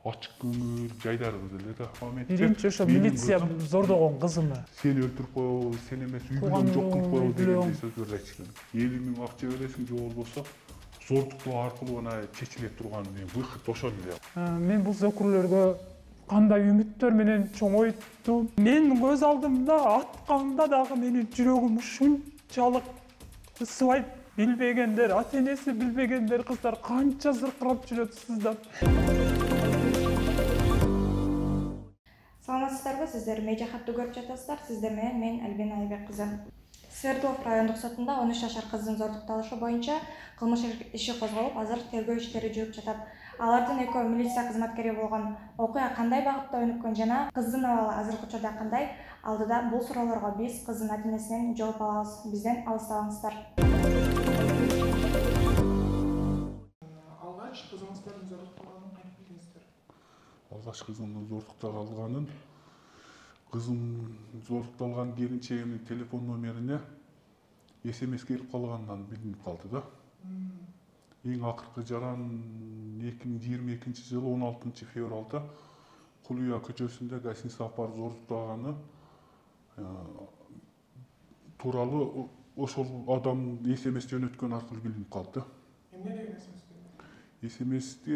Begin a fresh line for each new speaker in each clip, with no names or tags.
Ачык көңүл, жайдары кыз эле да.
Биринчи ошо милиция зордогон кызымы?
Сени өлтүрүп коебу, сени эмес, үй бүлөң жок кылып коебу дегендей сөздөрдү айтышкан. 50 000 акча бересиң же болбосо зордуктоо аркылуу гана чечиле турган выход ошол эле.
Мен бул зөкүрлөргө кандай үмүттөр менен чоңойттум. Мен көз алдымда атканда дагы менин жүрөгүм ушунчалык ысыбайт, билбегендер, ата-энеси билбегендер кыздар канча зыркырап жүрөт сыздап.
Саламатсыздарбы, сиздер Медиа хатты көрүп жатасыздар. Сиздер менен мен Альбина Айбек кызы. Свердлов райондук сотунда 13 жашар кыздын зордукталышы боюнча кылмыш иши козголуп, азыр тергөө иштери жүрүп жатат. Алардын экөө милиция кызматкери болгон. Окуя кандай багытта өнүккөн жана кыздын абалы азыркы учурда кандай? Алдыда бул суроолорго биз кыздын ата-энесинен жооп алабыз. Бизден алыстабаңыздар.
Алгач кызыңыздардын зордукталганын кантип билдиңиздер?
Алгач кызымдын зордукталганын, кызым зордукталган келинчегимдин телефон номерине SMS келип калганынан билинип калды да. Эң акыркы жаран 2022 жылы 16 февралда Кулуя көчөсүндө гостиницага барып зордуктаганы тууралуу ошол адам SMS жөнөткөн аркылуу билинип калды.
Эмне деген SMS келди?
SMS'те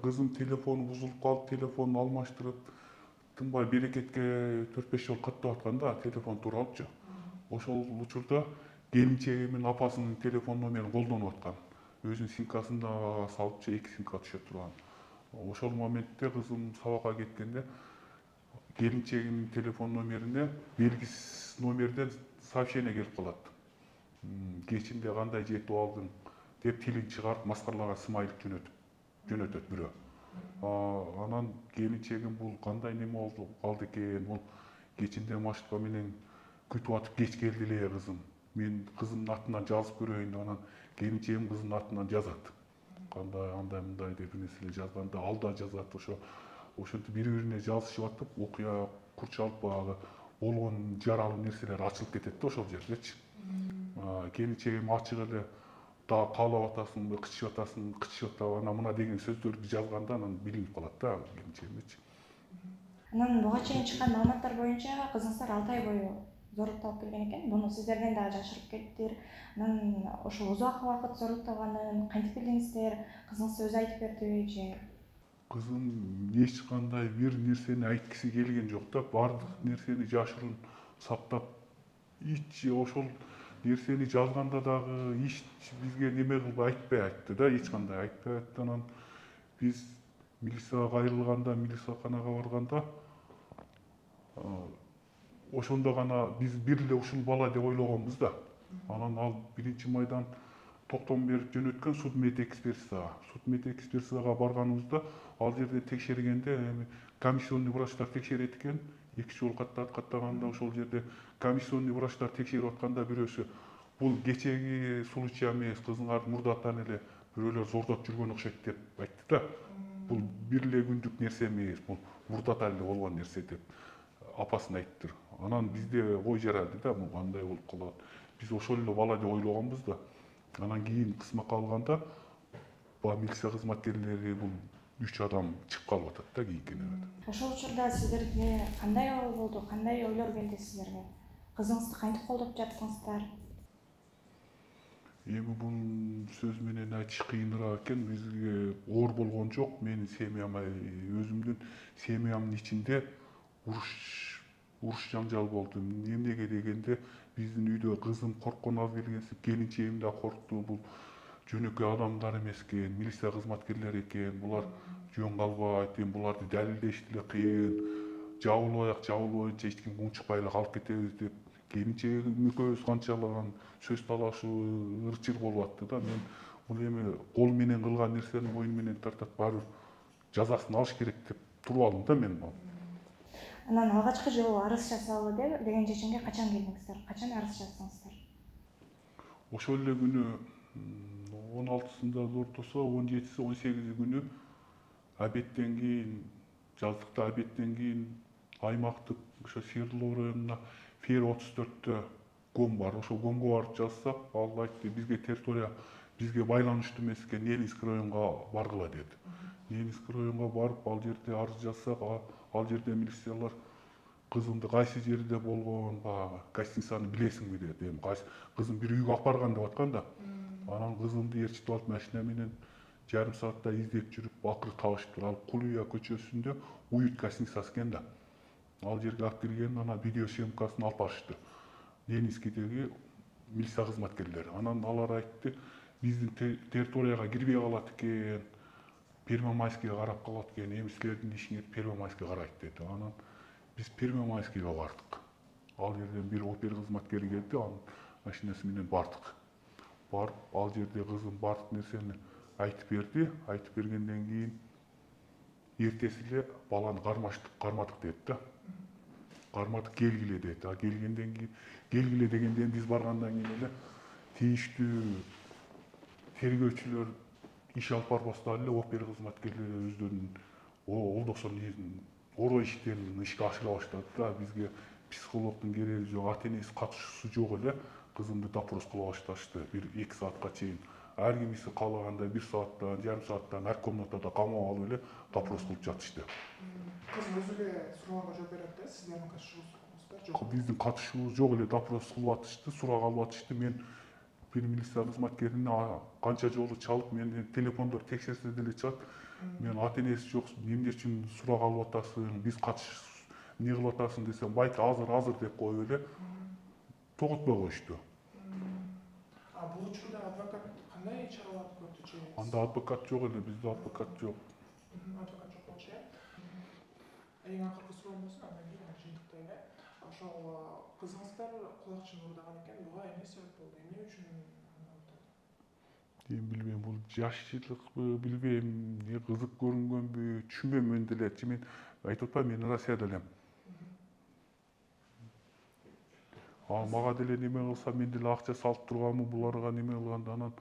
кызым телефону бузулуп калып, телефонун алмаштырып, тынбай берекетке 4-5 жолу каттап атканда телефон тууралуучу. Ошол учурда келинчегимин апасынын телефон номерин колдонуп аткан. Өзүнүн симкасында салыпчы 2 симка түшүп турган. Ошол моментте кызым сабакка кеткенде келинчегимдин телефон номерине белгисиз номерден сообщение келип калат. Кечинде кандай жетип алдың деп тилин чыгарып маскаралаган смайлик жөнөтөт бирөө. Анан келинчегим бул кандай неме болду калды экен, бул кечинде маршрутка менен күтүп атып кеч келди эле кызым. Мен кызымдын атынан жазып көрөйүн деп анан келинчегим кызынын атынан жазат. Кандай андай мындай деп нерселер жазганда ал да жазат. Ошентип бири-бирине жазышып атып, окуя курчалып баягы болгон жаралуу нерселер ачылып кетет да ошол жердечи. Келинчегим ачык эле да каалап атасыңбы, кычып атасың, ана мына деген сөздөрдү жазганда анан билинип калат да келинчегимчи.
Анан буга чейин чыккан маалыматтар боюнча кызыңыздар 6 ай бою зордукталып келген экен. Буну сиздерден дагы жашырып кетиптир. Анан ошол узак убакыт зордукталганын кантип билдиңиздер? Кызыңыз өзү айтып бердиби же?
Кызым эч кандай бир нерсени айткысы келген жок да, бардык нерсени жашыруун сактап, ошол нерсени жазганда дагы бизге неме кылбай айтты да, эч кандай айтпай атты. Анан биз милицияга кайрылганда, милицияканага барганда ошондо гана биз бир эле ушул бала деп ойлогонбуз да. Анан ал 1-майдан токтом берип жөнөткөн судмедэкспертизага барганыбызда ал жерде текшергенде комиссионный врачтар текшерет экен. 2 жолу каттаганда ошол жерде комиссионный врачтар текшерип атканда бирөөсү бул кечеги случай эмес, кызыңардын мурдатан эле бирөөлөр зордоп жүргөн окшойт деп айтты да. Бул бир эле күндүк нерсе эмес, бул мурдатан эле болгон нерсе деп апасына айттыр. Анан бизде ой жаралды да, бул кандай болуп калат. Биз ошол эле бала деп ойлогонбуз да. Анан кийин кызматка алганда милиция кызматкерлери бул 3 адам чыгып калып атат да кийинкенен.
Ошол учурда сиздерге кандай абал болду, кандай ойлор келди сиздерге? Кызыңызды кантип колдоп жаттыңыздар?
Эми бул сөз менен айтыш кыйыныраак экен. Бизге оор болгон жок. Менин семьяма, өзүмдүн семьямдын ичинде уруш жаңжал болду. Эмнеге дегенде биздин үйдө кызым корккон алып келгенсип, келинчегим да коркту. Бул жөнөкөй адамдар эмес экен, милиция кызматкерлери экен. Булар жөн калбайт, буларды далилдеш деле кыйын. Жабылбайынча эч кимге унчукпай эле калып кетебиз деп келинчегим экөөбүз канчалаган сөз талашуу ырчыр болуп атты да. Мен бул эми кол менен кылган нерсени мойун менен тартат, баары жазасын алыш керек деп туруп алдым да мен.
Анан алгачкы жолу арыз жасалалы деген чечимге качан келдиңиздер? Качан арыз жаздыңыздар?
Ошол эле күнү 16-сында зордосо 17-си 18 күнү обедтен кийин, жаздыкта обедтен кийин аймактык ошо Свердлов районуна Фер 34-тө ком бар. Ошол комго барып жазсак, ал айтты, бизге территория бизге байланыштуу эмес экен, Ленинский районго баргыла деди. Ненецкий районго барып, ал жерде арыз жазсак, ал жерде милициялар кызымды кайсы жерде болгон, баягы гостиницаны билесиңби деп, эми кызым бир үйгө алып барган деп аткан да. Анан кызымды ээрчитип алып машина менен жарым сааттай издеп жүрүп, акыры табышыптыр. Ал Кулуя көчөсүндө Уют гостиницасы экен да. Ал жерге алып келген, анан видео съемкасын алып барышты. Ненецкийдеги милиция кызматкерлери. Анан алар айтты, биздин территорияга кирбей калат экен, Первомайскийге карап калат экен, эми силердин ишиңер Первомайский карайт деди. Анан биз Первомайскийге бардык. Ал жерден бир опер кызматкери келди, анын машинасы менен бардык. Барып, ал жерде кызым бардык нерсени айтып берди. Айтып бергенден кийин эртеси эле баланы кармадык деди да. Кармадык, келгиле деди. Келгенден кийин, келгиле дегенден биз баргандан кийин эле тийиштүү тергөөчүлөр иш алып барбастан эле опер кызматкерлери өздөрүнүн олдосун ороо иштерин ишке ашыра баштады да. Бизге психологдун кереги жок, ата-энеси катышуусу жок эле кызымды допрос кыла башташты. 1-2 саатка чейин. Ар кимиси каалагандай 1 сааттан, жарым сааттан ар комнатада камап алып эле допрос кылып жатышты.
Кыз өзү эле суроого жооп берет да, сиздердин катышуусуңуздар жок.
Биздин катышуубуз жок эле, допрос кылып атышты, сурак алып атышты. Мен бир милиция кызматкерине канча жолу чалып, мени телефондор текшерсе деле чыгат. Мен ата-энеси жок, эмне үчүн сурак алып атасың, биз эмне кылып атасың десем, байке азыр деп коюп эле тоготпой коюшту.
Бул учурда адвокат кандай чаралар көрдү?
Анда адвокат жок эле, бизде адвокат жок.
Адвокат жок болчу э? Эң акыркы суроом болсун, андан кийин жыйынтыктайлы. Ошол кызыңыздар кулакчын уурдаган экен, буга эмне себеп болду? Эмне үчүн
Эми билбейм, бул жашчылыкпы, билбейм, кызык көрүнгөнбү, түшүнбөйм мен деле. Мен айтып атпайм, мен Россияда элем. Мага деле неме кылса, мен деле акча салып турганмын, буларга неме кылганда, анан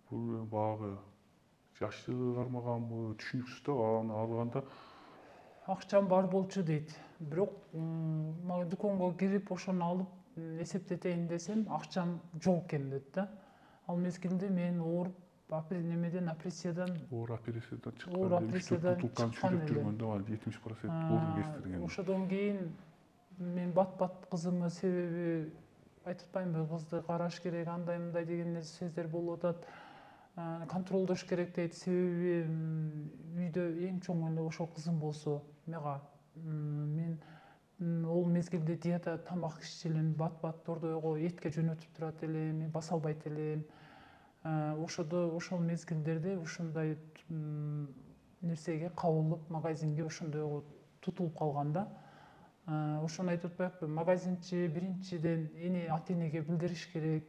бул баягы жашы кармаганбы, түшүнүксүз да. Аны алганда
Акчам бар болчу дейт. Бирок дүкөнгө кирип ошону алып эсептетейин десем, акчам жок экен дейт да. Ал мезгилде мен ооруп, немеден опрессиядан
чыккан.
Оор опрессиядан чыккан эле.
Жүргөндө 70% орун кестирген.
Ошодон кийин мен бат кызымы, себеби айтып атпаймынбы, кызды караш керек, андай мындай деген сөздөр болуп атат. Контролдош керек дейт, себеби үйдө эң чоң эле ошол кызым болсо, мага мен ол мезгилде диета тамак иччү элем, бат дордойго этке жөнөтүп турат элем, мен баса албайт элем. Ошол мезгилдерде ушундай нерсеге кабылып, магазинге ошондойго тутулуп калганда, ошону айтып атпайбы, магазинчи биринчиден ата-энеге билдириш керек.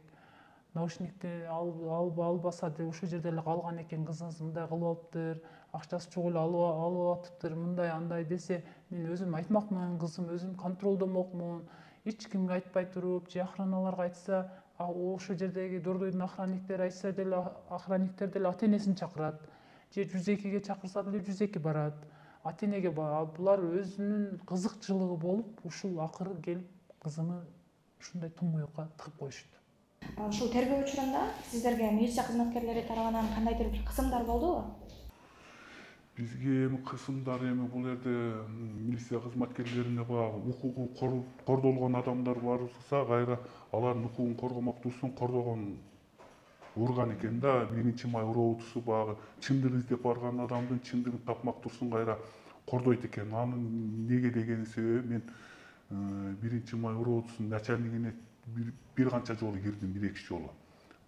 Наушникти албаса деле ошол жерде эле калган экен, кызыңыз мындай кылып алыптыр, акчасы жок эле алып атыптыр, мындай андай десе, мен өзүм айтмакмын, кызым өзүм контролдомокмун. Эч кимге айтпай туруп, же охраналарга айтса, ошол жердеги дордойдун охранниктери айтса деле, охранниктер деле ата-энесин чакырат. Же 102-ге чакырса деле 102 барат. Ата-энеге булар өзүнүн кызыкчылыгы болуп, ушул акыры келип кызымы ушундай тумоюкка тыгып коюшту.
Ушул тергөө учурунда сиздерге милиция кызматкерлери тарабынан кандайдыр бир кысымдар болдубу?
Бизге эми кысымдар, эми бул жерде милиция кызматкерлерине баягы укугу кордолгон адамдар барса, кайра алардын укугун коргомокчусун кордогон урган экен да. 1-май уроодусу баягы чындыгын издеп барган адамдын чындыгын тапмактуусун кайра кордойт экен. Анын неге деген себеби, мен 1-май уроодусунун начальнигине бир канча жолу кирдим, 1-2 жолу.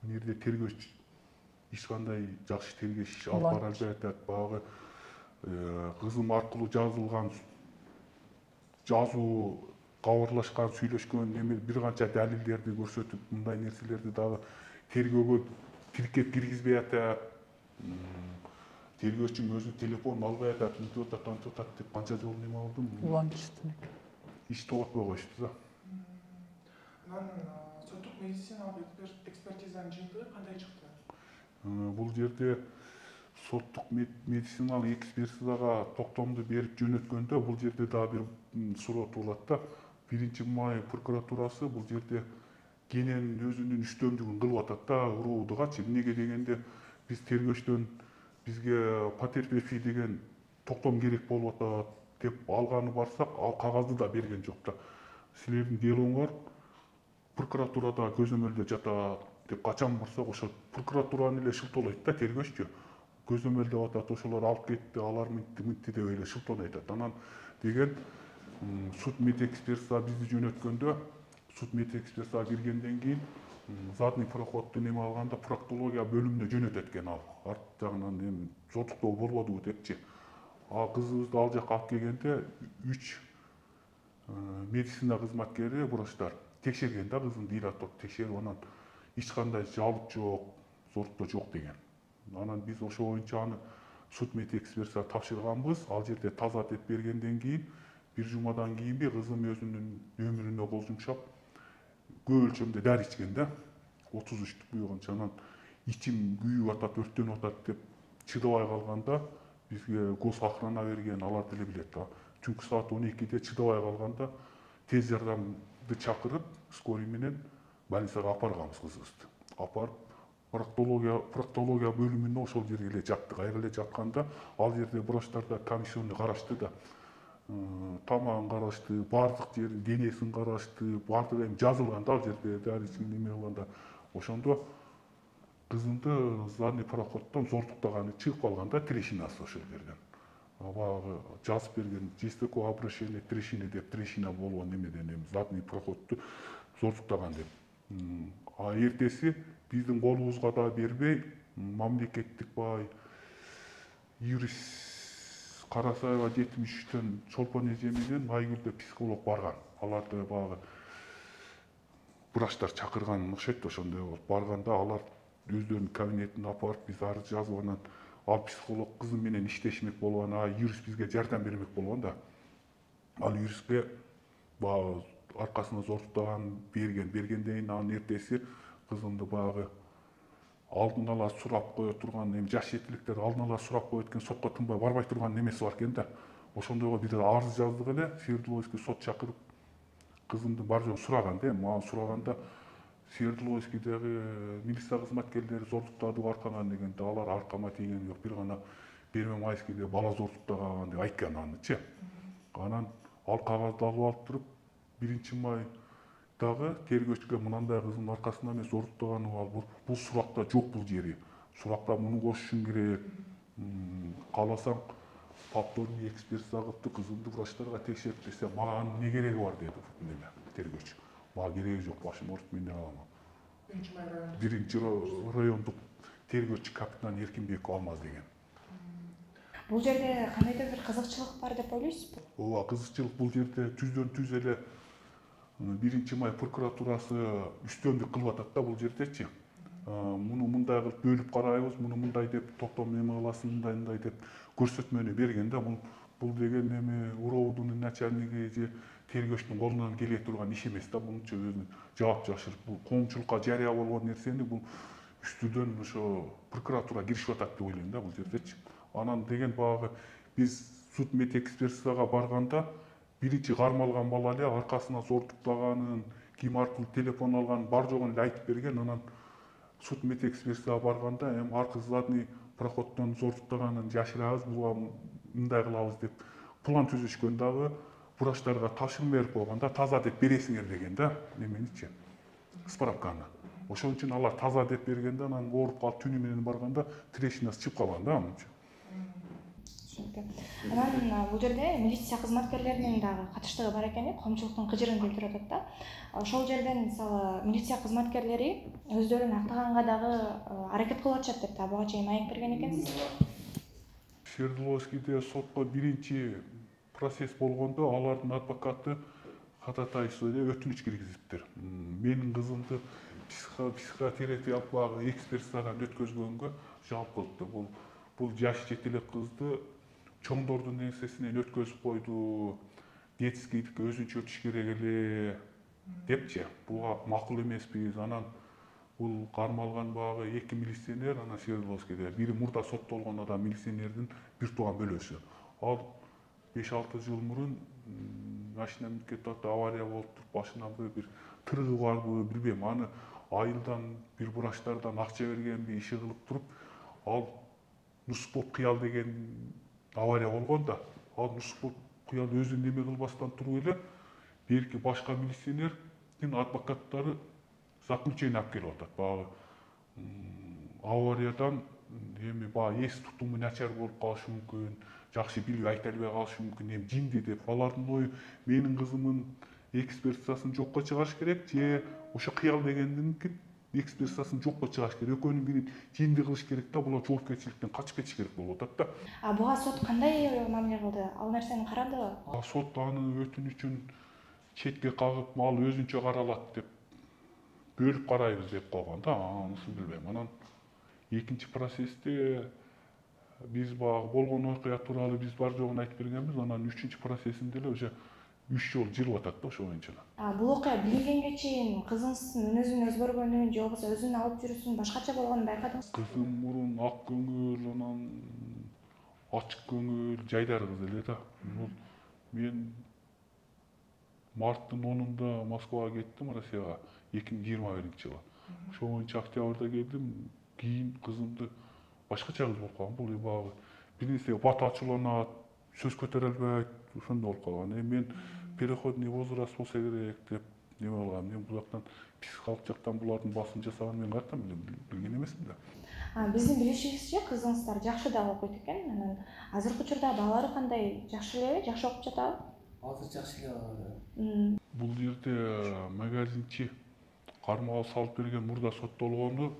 Бул жерде тергөөчү эч кандай жакшы тергөөч иш алып бара албай атат. Баягы кызым аркылуу жазылган жазуу, кабарлашкан, сүйлөшкөн эме бир канча далилдерди көрсөтүп, мындай нерселерди дагы тергөөгө тиркеп киргизбей атат. Тергөөчүм өзү телефонун албай атат, мынтип атат, антип атат деп канча жолу неме кылдым.
Улантыштын.
Иш тоготпой коюшту да.
Анан соттук медициналык экспертизанын жыйынтыгы кандай чыкты?
Бул жерде соттук медициналык экспертизага токтомду берип жөнөткөндө, бул жерде дагы бир суроо туулат да. 1-май прокуратурасы бул жерде кенен өзүнүн үстөмдүгүн кылып атат да, уроодугачы. Эмнеге дегенде, биз тергөөчтөн бизге патер берфи деген токтом керек болуп атат деп алганы барсак, ал кагазды да берген жок да. Силердин делоңор прокуратурада көзөмөлдө жатат деп качан барсак ошо прокуратураны эле шылтоолойт да тергөөчү. Көзөмөлдөп атат, ошолор алып кетти, алар мынтти деп эле шылтоолой атат. Анан деген суд медэкспертиза бизди жөнөткөндө, суд медэкспертиза киргенден кийин задний проходду неме алганда проктология бөлүмүнө жөнөтөт экен ал. Арт жагынан эми зордуктоо болбодубу депчи. Ал кызыбызды ал жака алып келгенде 3 медицина кызматкери врачтар текшерген да кызын дилатор текшерип, анан эч кандай жабыт жок, зордуктоо жок деген. Анан биз ошо боюнча аны суд медэкспертиза тапшырганбыз. Ал жерде таза деп бергенден кийин бир жумадан кийинби кызым өзүнүн өмүрүнө кол жумшап көп өлчөмдө дары ичкен да. 33 буйганча анан ичим күйүп атат, өрттөнүп атат деп чыдабай калганда бизге гос охрана берген, алар деле билет да. Түнкү саат 12-де чыдабай калганда тез жардамды чакырып, скорый менен больницага алып барганбыз кызыбызды. Апарып проктология бөлүмүнө ошол жерге эле жаттык. Айры эле жатканда ал жерде врачтар да комиссионный карашты да. Тамагын карашты, баардык жерин, денесин карашты, баардыгы эми жазылган да ал жерде дары ичкен неме кылганда. Ошондо кызымды задний проходдон зордуктаганы чыгып калган да, трещинасы ошол жерден. Баягы жазып берген жестокое обращение трещины деп, трещина болгон немеден эми задний проходду зордуктаган деп. А эртеси биздин колубузга да бербей, мамлекеттик юрист Карасаева 73-төн Чолпон эже менен Айгүлдө психолог барган. Аларды баягы врачтар чакырган окшойт, ошондой болуп барганда алар өздөрүнүн кабинетине апарып биз арыз жазып, анан ал психолог кызым менен иштешмек болгон, юрист бизге жардам бермек болгон да. Ал юристке баягы аркасына зордуктаган бергенден кийин анын эртеси кызымды баягы алдын ала сурап кое турган, эми жаш жетиликтер алдын ала сурап коет экен, сотко тынбай барбай турган немеси бар экен да. Ошондойго бир арыз жаздык эле, Свердловский сот чакырып кызымдын бар жогун сураган да. Мага сураганда Свердловскийдеги милиция кызматкерлери зордуктады аркаган дегенде, алар аркама тийген жок, бир гана Первомайскийде бала зордуктаган деп айткан анычы. Анан ал кагазды алып алып туруп 1-майдагы тергөөчүгө мынандай кызымдын аркасында эмес зордуктаганы бар, бул суракта жок бул жери. Суракта муну кошушуң керек. Кааласаң повторный экспертиза кылып кызымды врачтарга текшерип берсе, мага анын не кереги бар деди неме тергөөчү. Мага кереги жок, башым ооруп мен алам. 1 райондук тергөөчү капитан Эркинбеков Алмаз деген.
Бул жерде кандайдыр бир кызыкчылык бар деп ойлойсузбу?
Ооба, кызыкчылык бул жерде түздөн-түз эле 1-май прокуратурасы үстөмдүк кылып атат да бул жердечи. Муну мындай кылып бөлүп карайбыз, муну мындай деп токтом неме кыласың, мындай деп көрсөтмөнү берген да. Бул деген эми уроодун начальниги же тергөөчүнүн колунан келе турган иш эмес да. Мунча өзүн жаап жашырып, бул коомчулукка жарыя болгон нерсени бул үстүдөн ошо прокуратура киришип атат деп ойлойм да бул жердечи. Анан деген баягы биз суд медэкспертизага барганда биринчи кармалган бала эле аркасына зордуктаганын, ким аркылуу телефон алганын бар жогун эле айтып берген. Анан суд медэкспертизага барганда эми аркы задний проходдон зордуктаганын жашырабыз, буга мындай кылабыз деп план түзүшкөн дагы, врачтарга тапшырма берип койгон да, таза деп бересиңер деген да, неменичи, справканы. Ошон үчүн алар таза деп бергенде анан ооруп калып түнү менен барганда трещинасы чыгып калган да анын.
Анан бул жерде милиция кызматкерлеринин дагы катыштыгы бар экен, коомчулуктун кыжырын келтирип атат да. Ошол жерден мисалы милиция кызматкерлери өздөрүн актаганга дагы аракет кылып атышат деп да буга чейин маек берген экенсиз.
Свердловскийде сотко биринчи процесс болгондо алардын адвокаты ходатайство деп өтүнүч киргизиптир. Менин кызымды психотерапиялык багы экспертизадан өткөзгөнгө жалп кылыптыр. Бул жаш жетелек кызды чоңдордун нерсесинен өткөзүп койду, детскийдики өзүнчө өтүш керек эле депчи. Буга макул эмеспиз. Анан бул кармалган багы 2 милиционер анан Свердловскийде, бири мурда соттолгон адам милиционердин бир тууган бөлөсү. Ал 5-6 жыл мурун машина минип кетип атып, авария болуп туруп, башына бир тырыгы барбы, билбейм. Аны айылдан бир врачтардан акча бергенби, иши кылып туруп, ал Нусупов кыял деген авария болгон да. Ал Нусупов кыял өзү неме кылбастан туруп эле берки башка милиционердин адвокаттары заключение алып келип атат. Баягы авариядан эми баягы эс тутуму начар болуп калышы мүмкүн, жакшы билип айта албай калышы мүмкүн, эми жинди деп. Алардын ою менин кызымдын экспертизасын жокко чыгарыш керек же ошо кыял дегендин экспертизасын жокко чыгарыш керек. Экөөнүн бирин жинди кылыш керек да, булар жоопкерчиликтен качып кетиш керек болуп атат да.
Буга сот кандай мамиле кылды? Ал нерсени карадыбы?
Сот анын өтүнүчүн четке кагып, ал өзүнчө каралат деп бөлүп карайбыз деп койгон да. Анысын билбейм. Анан экинчи процессте биз баягы болгон окуя тууралуу биз бар жогун айтып бергенбиз. Анан үчүнчү процессинде эле уже 3 жолу жүрүп атат да ошо боюнча.
Бул окуя билингенге чейин кызыңыздын мүнөзүнүн өзгөргөнүн же болбосо өзүнүн алып жүрүүсүнүн башкача болгонун байкадыңызбы?
Кызым мурун ак көңүл, анан ачык көңүл, жайдары кыз эле да. Мен марттын 10-унда Москвага кеттим, Россияга, 2021-жылы. Ошо боюнча октябрда келдим. Кийин кызымды башкача кыз болуп калган. Бул баягы бир нерсеге бат ачууланат, сөз көтөрө албайт, ошондой болуп калган. Мен переходный возраст болсо керек деп неме кылгам. Мен бул жактан психикалык жактан булардын басым жасаганын мен каяктан билген эмесмин да.
Биздин билишибизче кызыңыздар жакшы да окуйт экен. Анан азыркы учурда балары кандай? Жакшы элеби? Жакшы окуп жатабы?
Азыр жакшы эле.
Бул жерде магазинчи кармалга салып берген мурда соттолгону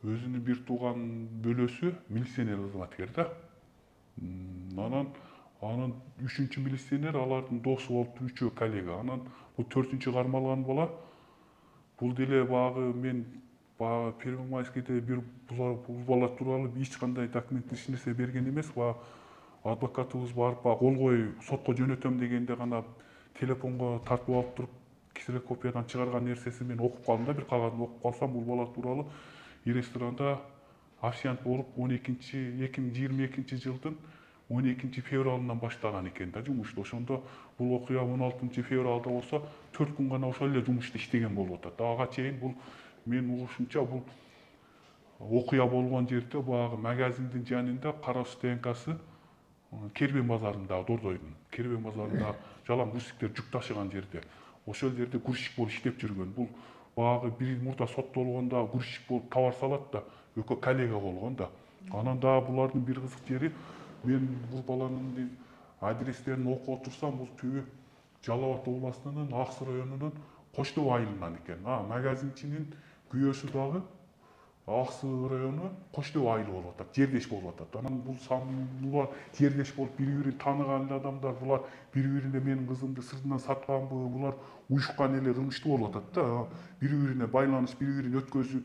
өзүнүн бир тууган бөлөсү милиционер кызматкер да. Анан 3-чү милиционер алардын досу болуп, 3-өө коллега. Анан бул 4-чү кармалган бала бул деле багы мен баягы Первомайскийде бир бул бала тууралуу эч кандай документ эч нерсе берген эмес. Баягы адвокатыбыз барып кол коюп сотко жөнөтөм дегенде гана телефонго тартып алып туруп ксерокопиядан чыгарган нерсесин мен окуп калдым да, бир кагазын окуп калсам, бул бала тууралуу ресторанда официант болуп 2022-жылдын 12-февралынан баштаган экен да жумушту. Ошондо бул окуя 16-февралда болсо 4 күн гана ошол эле жумушта иштеген болуп атат. Ага чейин бул мен угушумча бул окуя болгон жерде баягы магазиндин жанында кара стоянкасы Кербен базарында, Дордойдун Кербен базарында жалаң грузчиктер жүк ташыган жерде. Ошол жерде грузчик болуп иштеп жүргөн. Бул баягы бир мурда соттолгондо грузчик болуп товар салат да, экөө коллега болгон да. Анан дагы булардын бир кызык жери, мен бул баланын адрестерин окуп отурсам, бул түбү Жалал Абад областынын Аксы районунун Коштоо айылынан экен. Магазинчинин күйөөсү дагы Аксы району Коштоо айылы болуп атат, жердеш болуп атат. Анан булар жердеш болуп бири-бирин тааныган адамдар, булар бири-бирине менин кызымды сыртынан сатканбы, булар уюшкан эле кылмыштуу болуп атат да. Бири-бирине байланыш, бири-бирин өткөзүп.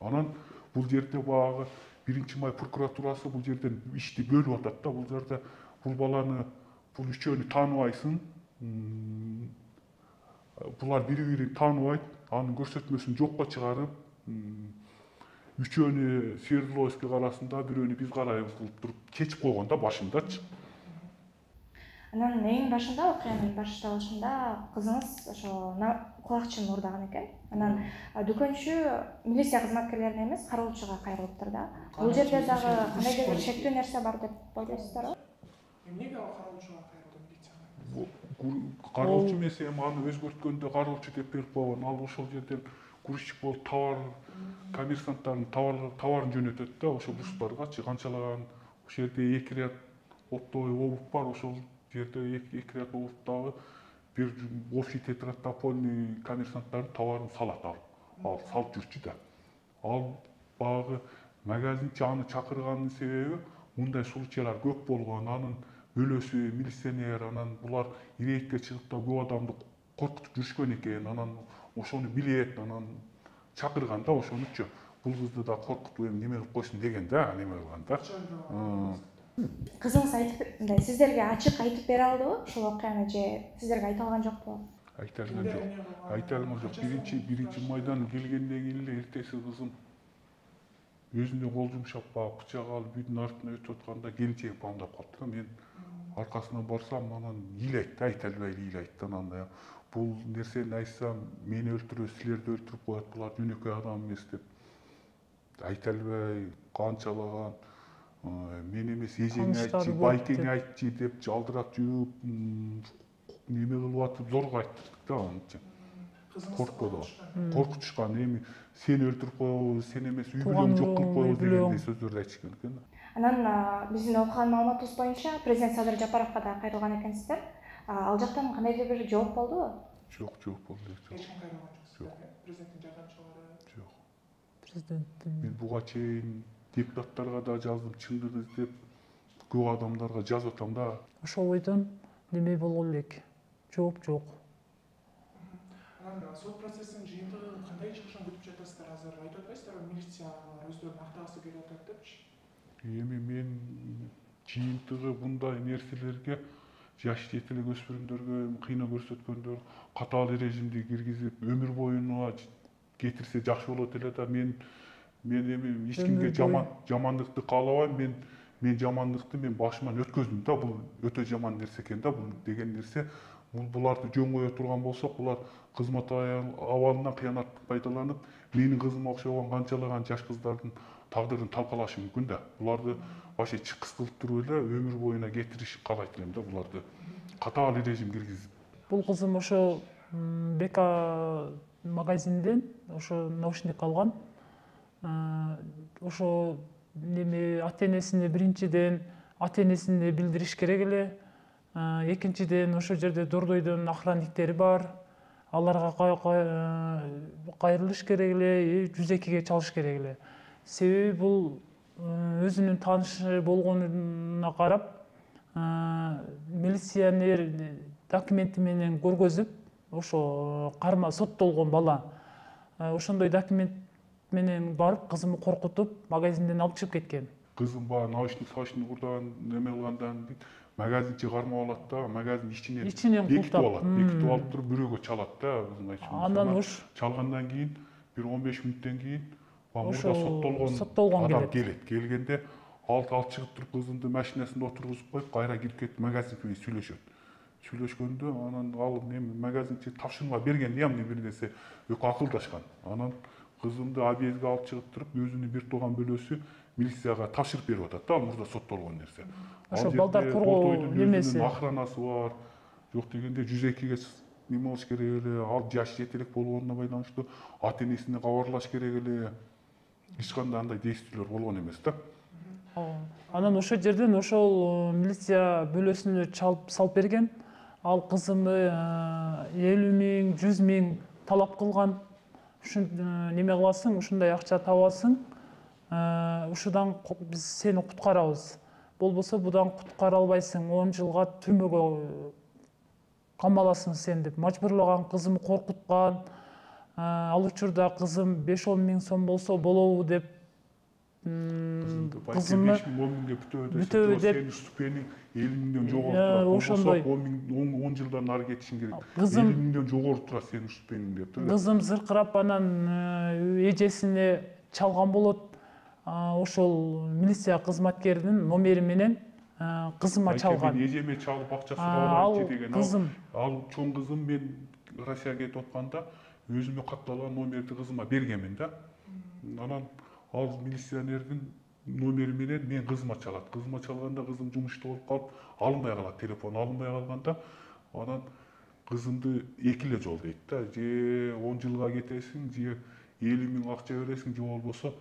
Анан бул жерде баягы 1-май прокуратурасы бул жерден ишти бөлүп атат да. Бул жерде бул баланы, бул үчөөнү тааныбайсың. Булар бири-бирин тааныбайт, анын көрсөтмөсүн жокко чыгарып, үчөөнү Свердловский карасында, бирөөнү биз карайбыз кылып туруп чечип койгон да башындачы.
Анан эң башында, окуянын башталышында кызыңыз ошо кулакчын уурдаган экен. Анан дүкөнчү милиция кызматкерлерине эмес, кароолчуга кайрылыптыр да. Бул жерде дагы кандайдыр бир шектүү нерсе бар деп ойлойсуздарбы?
Эмнеге ал кароолчуга кайрылды милиция?
Кароолчу эмес, эми аны өзгөрткөндө кароолчу деп берип койгон. Ал ошол жерден грузчик болуп товар, коммерсанттардын товарын жөнөтөт да, ошо буштаргачы канчалаган ошол жерде 2 ряд оптовый обувь бар, ошол жерде 2 ряд обувьтагы бир общий тетрапольный коммерсанттардын товарын салат ал салып жүрчү да. Ал багы магазинчи аны чакырганын себеби мындай случайлар көп болгон, анын бөлөсү милиционер, анан булар рейдке чыгып да көп адамды коркутуп жүрүшкөн экен, анан ошону билет, анан чакырган да ошонучу. Бул кызды да коркутуп неме кылып койсун деген да, неме кылган да.
Кызыңыз айтып, мындай сиздерге ачык айтып бере алдыбы ушул окуяны же сиздерге айта алган жокпу?
Айта алган жок. Айта алган жок. 1-майдан келгенден кийин эле эртеси кызым өзүнө кол жумшап багып бычак алып үйдүн артына өтүп атканда келинчеги бамдап калды. Мен аркасынан барсам, анан ыйлайт, айта албай ыйлайт. Анан бул нерсени айтсам, мени өлтүрөт, силерди өлтүрүп коет, булар жөнөкөй адам эмес деп айта албай канчалаган. Мен эмес эжең
Таныштары
айтчы,
болуп
байкең
деп.
айтчы деп жалдырап жүрүп, неме кылып атып зорго айттык да анча.
Кызыңыз
Коркподу.
коркутушкан.
Коркутушкан эми сени өлтүрүп коебуз, сен эмес үй
Тууган
бүлөң жок кылып
уруң,
коебуз
үй бүлөң.
дегендей сөздөрдү айтышкан экен.
Анан биздин окуган маалыматыбыз боюнча президент Садыр Жапаровго да кайрылган экенсиздер. Ал жактан кандайдыр бир жооп болдубу?
Жок, жок болду.
Эч ким кайрылган жоксуздар, президенттин жардамчылары.
Жок.
Президенттин
Мен буга чейин депутаттарга да жаздым, чындыгы издеп, көп адамдарга жазып атам да.
ошол бойдон неме болгон элек. Жооп жок.
Анан сот процессинин жыйынтыгы кандай чыгышын күтүп жатасыздар? Азыр айтып атпайсыздарбы, милициялар өздөрүн актагысы келип атат депчи?
Эми мен жыйынтыгы мындай нерселерге жаш жетелек өспүрүмдөргө кыйноо көрсөткөндөр катаал режимди киргизип өмүр боюна кетирсе жакшы болот эле да. Мен эми эч кимге
Өмүр
жамандыкты каалабайм. Мен жамандыкты мен башыман өткөздүм да. Бул өтө жаман нерсе экен да. Бул деген нерсе буларды жөн кое турган болсок, булар кызмат абалынан кыянаттык пайдаланып, менин кызыма окшогон канчалаган жаш кыздардын тагдырын талкалашы мүмкүн да. Буларды вообще чыккыс кылып туруп эле өмүр боюна кетириш каалайт элем да. Буларды катаал режим киргизип.
Бул кызым ошо БК магазинден ошо наушник алган. Ошо неме ата-энесине биринчиден ата-энесине билдириш керек эле. Экинчиден ошол жерде Дордойдун охранниктери бар. Аларга кайрылыш керек эле, 102ге чалыш керек эле. Себеби бул өзүнүн таанышы болгонуна карап, милиционер документи менен көргөзүп, ошо карма соттолгон бала. Ошондой документ менен барып кызымды коркутуп, магазинден алып чыгып кеткен.
Кызым баягы наушник урдаган неме кылгандан кийин магазинчи кармап алат да, магазин ичинен бекитип алат. Бекитип алып туруп бирөөгө чалат да.
Андан
чалгандан кийин бир 15 мүнөттөн кийин
ошо
мурда
соттолгон
адам
келет.
Келгенде ал чыгып туруп кызымды машинасында отургузуп коюп, кайра кирип кетип магазинчи менен сүйлөшөт. Сүйлөшкөндө анан ал магазинчи тапшырма берген эмне бир нерсе экөө акылдашкан. Анан кызымды объездге алып чыгып туруп, өзүнүн бир тууган бөлөсү милицияга тапшырып берип атат да, мурда соттолгон нерсе.
Ошо балдар коргоо немеси.
Охранасы бар. Жок дегенде 102ге неме болуш керек эле. Ал жаш жетелек болгонуна байланыштуу ата-энесине кабарлаш керек эле. Эч кандай андай действиялар болгон эмес да.
Анан ошол жерден ошол милиция бөлөсүнө чалып салып берген. Ал кызымды 50 миң, 100 миң талап кылган. Ушун неме кыласың, ушундай акча табасың. Ушудан биз сени куткарабыз. Болбосо будан куткара албайсың, 10 жылга түрмөгө камаласың сен деп мажбурлаган, кызымды коркуткан. Ал учурда кызым 5-10 миң сом болсо болобу деп кызымды
5 миңге
бүтөбү деп
сенин ступенияң 50 миңден жогору
ошондой
10 жылдан ары кетишиң керек.
Кызым
50 миңден жогору турат сенин ступенияң деп.
Кызым зыркырап анан эжесине чалган болот. Ошол милиция кызматкеринин номери менен кызыма чалган.
Эжеме чалып акчасы кабыл деген
кызым.
Ал чоң кызым мен Россияга кетип атканда өзүмө катталган номерди кызыма бергенмин да. Анан ал милиционердин номери менен мен кызыма чалат. Кызыма чалганда кызым жумушта болуп калып, алынбай калат, телефон алынбай калганда, анан кызымды эки эле жол дейт да. Же 10 жылга кетесиң, же 50 миң акча бересиң, же болбосо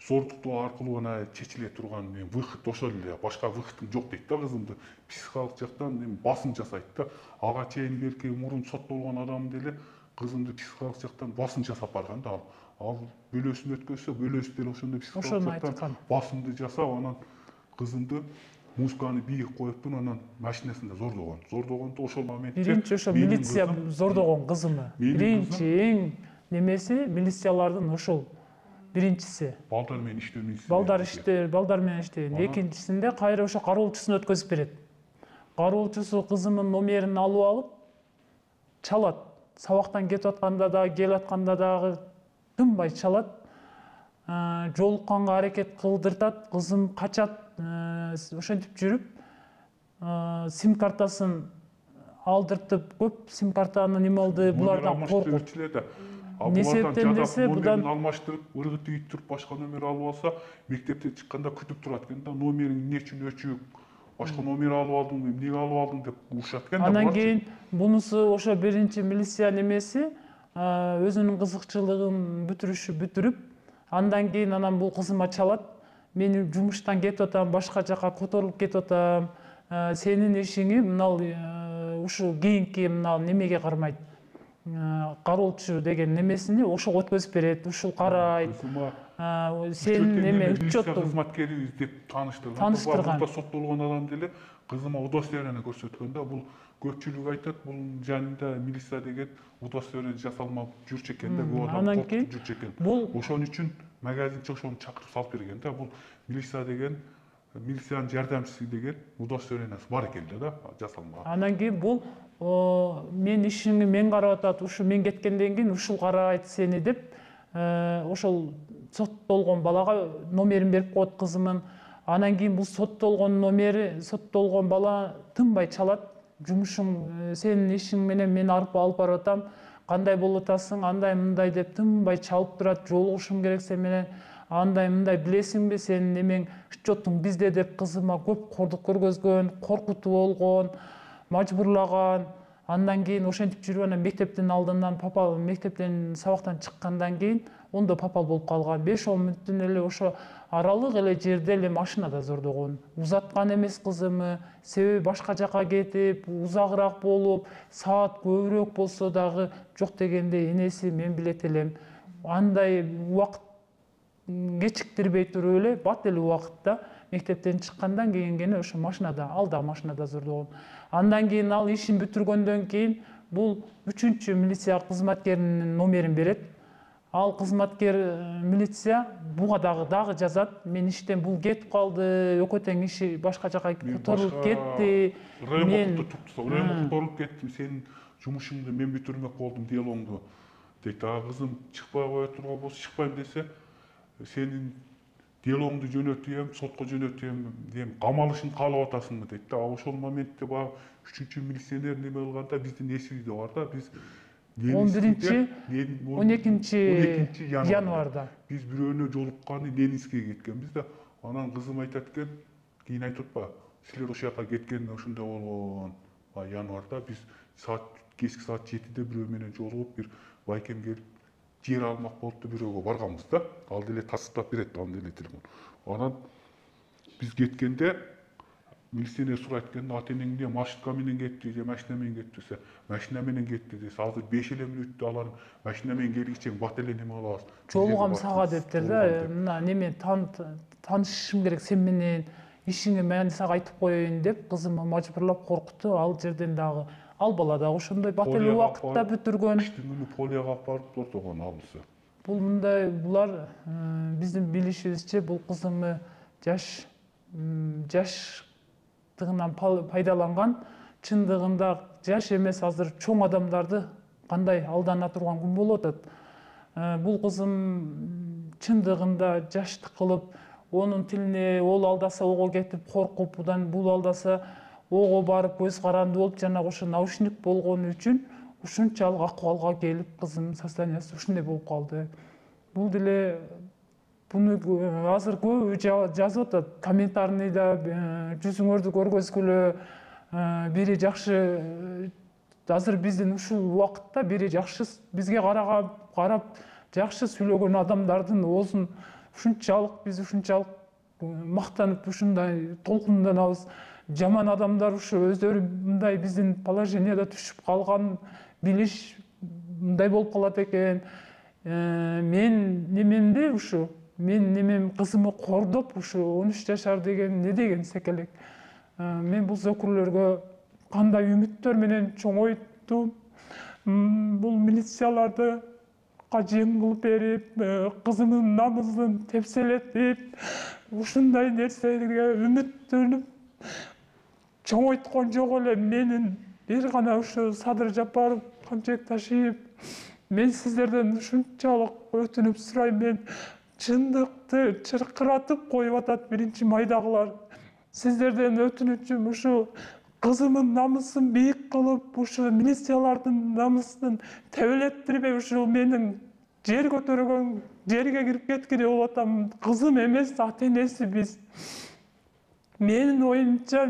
зордуктоо аркылуу гана чечиле турган выход ошол эле, башка выходум жок дейт да. Кызымды психикалык жактан басым жасайт да. Ага чейин белки мурун соттолгон адам деле кызымды психикалык жактан басым жасап барган да. Ал бөлөсүн өткөзсө, бөлөсү деле ошондой психикалык жактан басымды жасап, анан кызымды музыканы бийик коюптун, анан машинасында зордогон. Зордогондо ошол моментте
биринчи ошо милиция зордогон кызымы. Биринчи эң немеси милициялардын ошол биринчиси.
Балдар менен иштөө
балдар менен иштеген. Экинчисинде кайра ошо кароолчусуна өткөзүп берет. Кароолчусу кызымдын номерин алып алып чалат. Сабактан кетип атканда да, келип атканда дагы тынбай чалат. Жолукканга аракет кылдыртат, кызым качат. Ошентип жүрүп, сим картасын алдыртып, көп сим картаны неме алды, булардан коркуп.
Буlardan
Несептен
жадап
десе,
номерин
будан
алмаштырып, ыргы түйүттүрүп башка номер алып алса, мектептен чыкканда күтүп турат экен да, номериң эмне үчүн өчүк, башка номер алып алдың, эмнеге алып алдың деп урушат экен да.
анан кийин бунусу ошо биринчи милиция немеси өзүнүн кызыкчылыгын бүтүрүп, андан кийин анан бул кызыма чалат. Мен жумуштан кетип атам, башка жака которулуп кетип атам. Сенин ишиңи мынал ушу кийинки мынал немеге кармайт. Кароолчу деген немесини ошого өткөзүп берет, ушул карайт.
Кызыма
Сен неме
милиция
учетту
кызматкерибиз деп тааныштырган.
Тааныштырган.
Бул соттолгон адам деле кызыма удостоверение көрсөткөн да, бул көпчүлүк айтат, бул жанында милиция деген удостоверение жасалмап жүрчү экен да, көп адам
Анан кийин
коркутуп жүрчү экен.
бул
Ошон үчүн магазинчи ошону чакырып салып берген да. Бул милиция деген, милициянын жардамчысы деген удостоверениясы бар экен да, жасалмаган.
анан кийин бул мен ишиңи мен карап атат, ушу мен кеткенден кийин ушул карайт сени деп ошол соттолгон балага номерин берип коет кызымын. Анан кийин бул соттолгон номери, соттолгон бала тынбай чалат. Жумушуң, сенин ишиң менен мен алып барып атам, кандай болуп атасың, андай мындай деп тынбай чалып турат. Жолугушум керек сен менен, андай мындай билесиңби, сенин немең счетуң бизде деп кызыма көп кордук көргөзгөн, коркутуп болгон, мажбурлаган. Андан кийин ошентип жүрүп анан мектептин алдынан папал, мектептен сабактан чыккандан кийин ондо папал болуп калган. 5-10 мүнөттөн эле ошо аралык эле жерде эле машинада зордогон. Узаткан эмес кызымы, себеби башка жака кетип, узагыраак болуп, саат көбүрөөк болсо дагы жок дегенде энеси мен билет элем. Андай убакыт кечиктирбей туруп эле бат эле убакытта мектептен чыккандан кийин гана ошо машинада, алда машинада зордогон. Андан кийин ал ишин бүтүргөндөн кийин бул 3-чү милиция кызматкеринин номерин берет. Ал кызматкер милиция буга дагы жазат. Мен иштен бул кетип калды, өкөтең иши башка жака которулуп кетти.
Мен которулуп кеттим, сенин жумушуңду мен бүтүрмөк болдум, делоңду дейт. Кызым чыкпай кое турган болсо, чыкпайм десе, сенин делоңду жөнөтөм, сотко жөнөтөм, дем камалышын каалап атасыңбы дейт да. Ошол моментте баягы 3-чү милиционер неме кылганда биздин эсибизде бар да, биз
11-12 январда
биз бирөөнө жолукканы Ленинскийге кеткенбиз да. Анан кызым айтат экен, кийин айтып атпа, силер ошол жака кеткенде ошондой болгон. Январда биз кечки саат 7-де бирөө менен жолугуп, бир байкем келип жер алмак болуп бирөөгө барганбыз да. Ал деле тасыктап берет, ал деле телефон. Анан биз кеткенде милиционер сурайт экен, ата-энең эмне маршрутка менен кетти же машина менен кетти десе, машина менен кетти десе, азыр 5 эле мүнөттө алар машина менен келгиче бат эле неме кылабыз.
жолугам сага дептир да. Мына неме таанышышым керек сен менен, ишиңи мен сага айтып коеюн деп кызымы мажбурлап коркутуп, ал жерден дагы ал бала дагы ошондой бат эле убакытта бүтүргөн.
Кыштын күнү полияга алып барып тортогон алысы.
Бул мындай, булар биздин билишибизче бул кызымы жаштыгынан пайдаланган, чындыгында жаш эмес, азыр чоң адамдарды кандай алдана турган күн болуп атат. Бул кызым чындыгында жаштык кылып, онун тилине ол алдаса ого кетип коркуп, бул алдаса ого барып көз каранды болуп, жана ошо наушник болгон үчүн ушунчалык акыбалга келип, кызымдын состояниясы ушундай болуп калды. Бул деле буну азыр көбү жазып атат, комментарийда жүзүңөрдү көргөзгүлө, бири жакшы, азыр биздин ушул убакытта бири жакшы бизге карап жакшы сүйлөгөн адамдардын оозун биз ушунчалык мактанып ушундай толкунданабыз. Жаман адамдар ушу өздөрү мындай биздин положенияда түшүп калган билиш мындай болуп калат экен. Мен немемде ушу, мен немем кызымы кордоп ушу 13 жашар деген не деген секелек. Мен бул зөкүрлөргө кандай үмүттөр менен чоңойттум. Бул милицияларды жең кылып берип, кызымдын намысын тепселетип, ушундай нерселерге үмүттөнүп чоңойткон жок эле менин бир гана ушу Садыр Жапаров Камчек Ташиев. Мен сиздерден ушунчалык өтүнүп сурайм, мен чындыкты чыркыратып коюп атат 1-майдагылар. Сиздерден өтүнүчүм ушу кызымдын намысын бийик кылып, ушу милициялардын намысын тебелеттирбей, ушу менин жер көтөргөн жерге кирип кеткиде болуп атам. Кызым эмес, ата энеси биз. Менин оюмча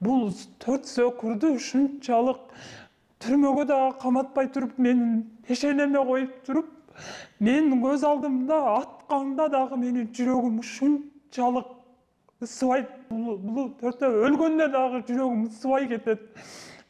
бул 4 сөкүрдү ушунчалык түрмөгө да каматпай туруп, менин пешенеме коюп туруп, менин көз алдымда атканда дагы менин жүрөгүм ушунчалык ысыбай, бул төртөө өлгөндө дагы жүрөгүм ысыбай кетет.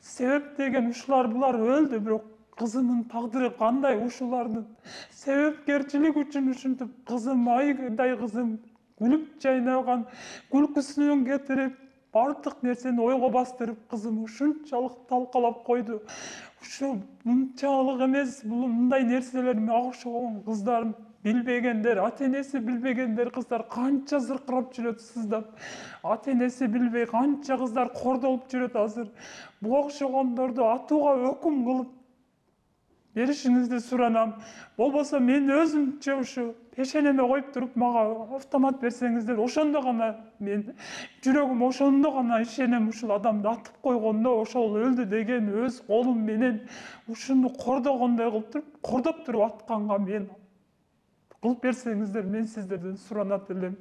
Себеп деген булар өлдү, бирок кызымдын тагдыры кандай, ушулардын себепкерчилик үчүн ушинтип кызым, айдай кызым күлүп жайнаган күлкүсүн кетирип, бардык нерсени ойго бастырып, кызым ушунчалык талкалап койду. Ушу мынчалык эмес, бул мындай нерселер мага окшогон кыздар билбегендер, ата энеси билбегендер кыздар канча зыркырап жүрөт сыздап. Ата энеси билбей канча кыздар кордолуп жүрөт азыр. Буга окшогондорду атууга өкүм кылып беришиңизди суранам. Болбосо мен өзүмчө ушу пешенеме коюп туруп, мага автомат берсеңиздер, ошондо гана мен жүрөгүм ошондо гана ишенем, ушул адамды атып койгондо ошол өлдү деген өз колум менен ушуну кордогондой кылып туруп, кордоп туруп атканга мен кылып берсеңиздер, мен сиздерден суранат элем.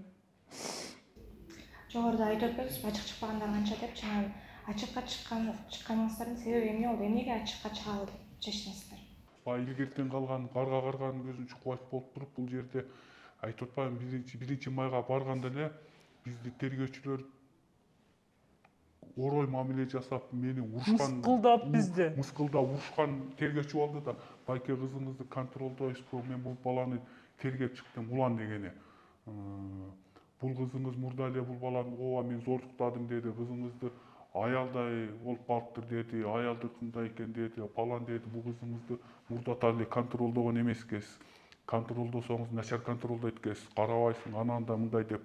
Жогоруда айтып өтпөйсүзбү, ачык чыкпагандар канча деп, жана ачыкка чыкканыңыздардын себеби эмне болду? Эмнеге ачыкка чыгалы деп чечтиңиздер?
Илгертен калган карга карганын көзүн чукпайт болуп туруп, бул жерде айтып атпаймынбы, 1-майга барганда эле бизди тергөөчүлөр орой мамиле жасап, мени урушкан,
Мыскылдап бизди.
Мыскылдап урушкан тергөөчү болду да, байке кызыңызды контролдойсузбу, мен бул баланы тергеп чыктым, улан дегени. Бул кызыңыз мурда эле бул баланы ооба мен зордуктадым деди, кызыңызды аялдай болуп калыптыр деди, аялдыкындай экен деди, балан деди, бул кызыңызды мурдата эле контролдогон эмес экенсиз. Контролдосоңуз начар контролдойт экенсиз, карабайсың, анан да мындай деп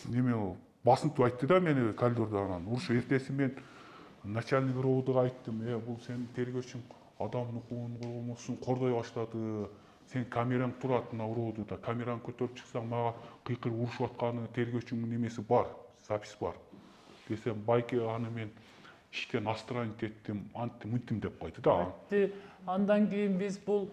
неме басынтып айтты да мени коридордо. Анан урушу эртеси мен начальник РОВДга айттым, бул сенин тергөөчүң адамдын укугун коргомосун кордой баштады. Сен камераң турат мына РОВДда, камераны көтөрүп чыксаң мага кыйкыр урушуп атканы тергөөчүңдүн немеси бар, запись бар десем, байке аны мен иштен отстранить еттим, анттим, мынттим деп койду да.
Андан кийин биз бул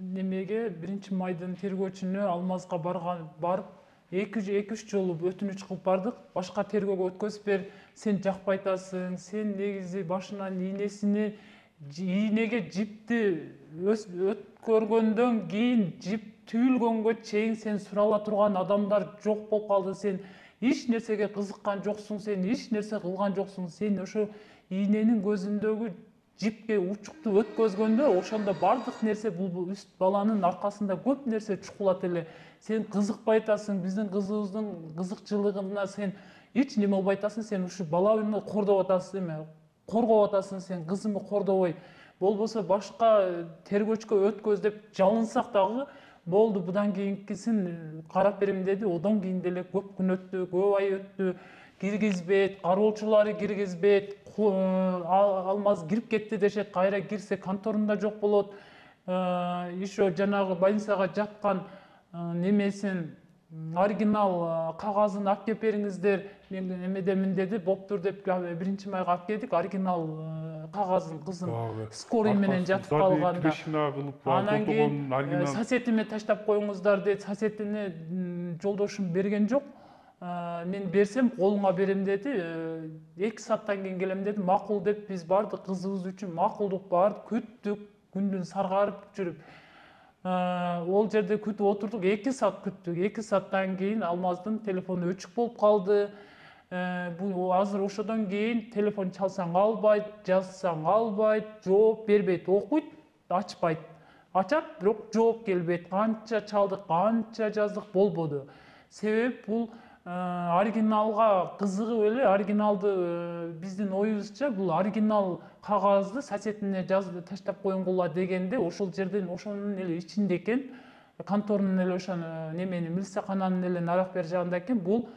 немеге 1-майдын тергөөчүнө Алмазга барып 2-3 жолу өтүнүч кылып бардык. Башка тергөөгө өткөзүп бер, сен жакпай атасың, сен негизи башынан ийнеге жипти өткөргөндөн кийин жип түйүлгөнгө чейин сен сурала турган адамдар жок болуп калды. Сен эч нерсеге кызыккан жоксуң, сен эч нерсе кылган жоксуң. Сен ошо ийненин көзүндөгү жипке учукту өткөзгөндө ошондо бардык нерсе бул үст баланын аркасында көп нерсе чукулат эле. Сен кызыкпай атасың, биздин кызыбыздын кызыкчылыгына сен эч неме болбой атасың. Сен ушу баланы кордоп атасың эме, коргоп атасың, сен кызымды кордобой. Болбосо башка тергөөчкө өткөз деп жалынсак дагы болду, будан кийинкисин карап берем деди. Одан кийин деле көп күн өттү, көп ай өттү. Киргизбейт, кароочулары киргизбейт. Алмаз кирип кетти дешет, кайра кирсе конторунда жок болот. Еще жанагы больницага жаткан немесин оригинал кагазын алып келип бериңиздер. Мен эмедемин деди, боптур деп 1-майга алып келдик. Оригинал кагазын кызым скорый менен жатып калганда. Анан кийин соседиме таштап коюңуздар деди. Соседине жолдошум берген жок. Мен берсем колуңа берем деди. 2 сааттан кийин келем деди. Макул деп биз бардык, кызыбыз үчүн макулдук бар, күттүк, күндүн саргарып жүрүп. Ол жерде күтүп отурдук, 2 саат күттүк. 2 сааттан кийин Алмаздын телефону өчүк болуп калды. Бул азыр ошодон кийин телефон чалсаң албайт, жазсаң албайт, жооп бербейт, окуйт, ачпайт. Ачат, бирок жооп келбейт. Канча чалдык, канча жаздык, болбоду. Себеп бул оригиналга кызыгып эле, оригиналды биздин оюбузча бул оригинал кагазды соседине жазып таштап коюңгула дегенде, ошол жерден ошонун эле ичинде экен, конторунун эле ошону немени милсакананын эле нарак бери жагында экен. Бул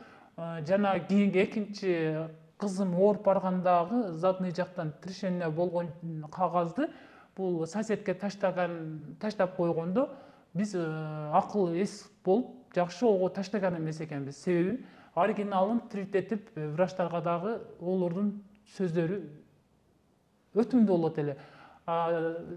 жана кийинки экинчи кызым ооруп баргандагы задний жактан трешение болгон кагазды бул соседке таштап койгондо биз акыл эс болуп жакшы ого таштаган эмес экенбиз. Себеби оригиналын тиритетип врачтарга дагы олордун сөздөрү өтүмдүү болот эле.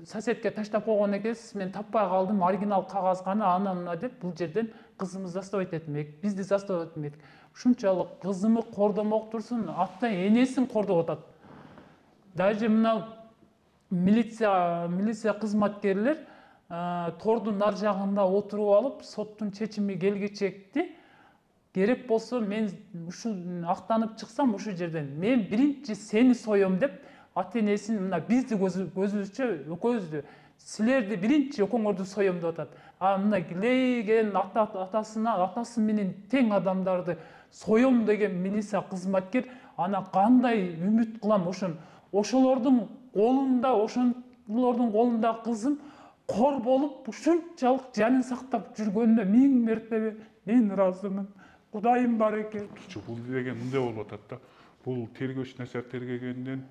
соседке таштап койгон экенсиз, мен таппай калдым, оригинал кагаз кана, ана мына деп бул жерден кызымды заставить этмек, бизди заставить этмек. Ушунчалык кызымы кордомок турсун, ата энесин кордоп атат. Даже мына милиция кызматкерлер тордун нар жагында отуруп алып, соттун чечими келгичекти керек болсо мен ушул актанып чыксам ушул жерден, мен биринчи сени соем деп ата энесин, мына бизди көзүбүзчө экөөбүздү, силерди биринчи экөөңөрдү соем деп атат. Мына Лейген атасы менен тең адамдарды соем деген милиция кызматкер, ана кандай үмүт кылам ошолордун колунда кызым кор болуп ушунчалык жанын сактап жүргөнүнө 1000 мертебе мен ыраазымын. Кудайым бар экен.
Бул деген мындай болуп атат да. Бул тергөөчү начар тергегенден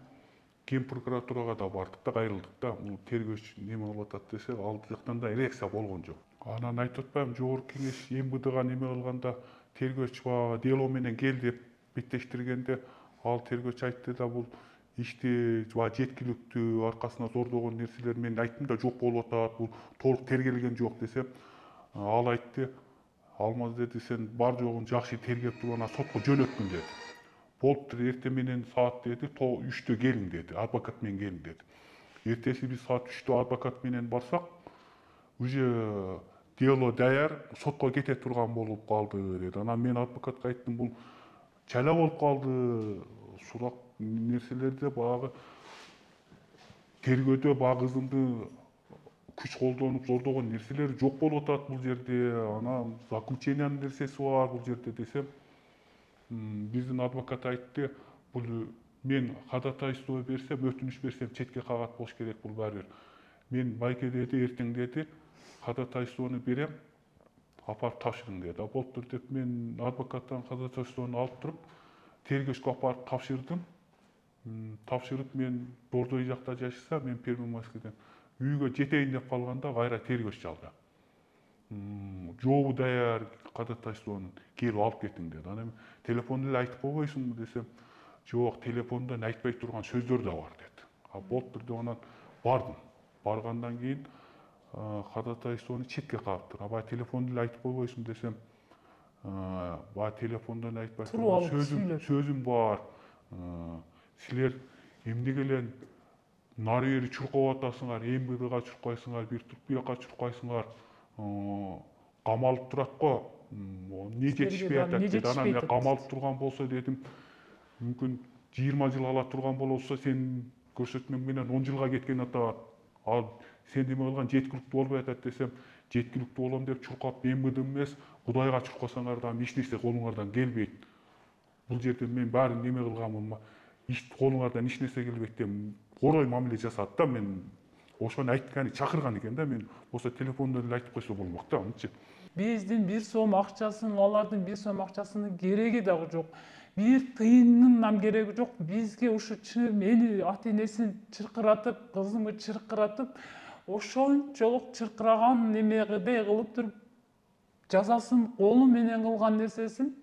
Кен прокуратурага да бардык да, кайрылдык да. Бул тергөөчү неме болуп атат десе, ал жактан да реакция болгон жок. Анан айтып атпаймынбы, жогорку кеңеш МВДга неме кылганда тергөөчү дело менен кел деп беттештиргенде, ал тергөөчү айтты да, бул ишти жеткиликтүү, аркасына зордогон нерселер мен айттым да жок болуп атат, бул толук тергелген жок десем, ал айтты, Алмаз деди, сен бар жогун жакшы тергеп туруп анан сотко жөнөткүн деди. Болуптур, эртең менен саат деди, 3'тө келиң деди, адвокат менен келиң деди. Эртеси биз саат 3'тө адвокат менен барсак, уже дело даяр, сотко кете турган болуп калды деди. Анан мен адвокатка айттым, бул чайла болуп калды, сурак нерселерде баягы тергөөдө баягы кызымды күч колдонуп зордогон нерселер жок болуп атат бул жерде. Анан заключениянын нерсеси бар бул жерде десем, биздин адвокат айтты, бул мен ходатайство берсем, өтүнүч берсем четке кагат болуш керек, бул баары бир. Мен байке деди, эртең деди, ходатайствону берем, апарып тапшырың деди. Болуптур деп мен адвокаттан ходатайствону алып туруп, тергөөчкө апарып тапшырдым. Тапшырып мен Бордой жакта жашасам, мен Первомайскийден үйгө жетейин деп калганда кайра тергөөчү жалда. Жообу даяр, ходатайствону келип алып кетиң деди. Анан телефондо эле айтып койбойсуңбу десем, жок, телефондон айтпай турган сөздөр да бар деди. Болуптур деп анан бардым. Баргандан кийин ходатайствону четке кагыптыр. Баягы телефондо эле айтып койбойсуң десем, баягы телефондон айтпай турган сөзүм бар. Силер эмнеге эле нары бери чуркап атасыңар, МВДга чуркайсыңар, бир туруп бияка чуркайсыңар, камалып турат го, эмне жетишпей атат деди. Анан мен камалып турган болсо дедим, мүмкүн 20 жыл ала турган болсо, сен көрсөтмөң менен 10 жылга кеткен атат. Ал сен деме кылган жеткиликтүү болбой атат десем, жеткиликтүү болом деп чуркап МВД эмес, Кудайга чуркасаңар да эч нерсе колуңардан келбейт. Бул жерде мен баарын неме кылганмын, колуңардан эч нерсе келбейт деп орой мамиле жасады да. Мен ошону айтканы чакырган экен да, мен болсо телефондон эле айтып койсо болмок да, мынчы.
Биздин 1 сом акчасын, алардын 1 сом акчасынын кереги дагы жок. 1 тыйыннын кереги жок. Бизге ушу мени ата энесин чыркыратып, кызымы чыркыратып, ошончолук чыркыраган немегидей кылып туруп, жазасын колу менен кылган нерсесин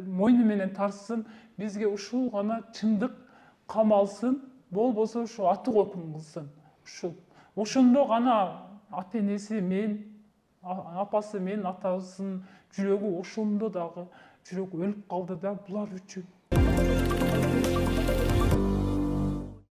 мойну менен тартсын, бизге ушул гана чындык камалсын, болбосо ушу атык өкүм кылсын. Ошондо гана ата энеси мен, апасы мен, атасынын жүрөгү ошондо дагы жүрөк өлүп калды да, булар үчүн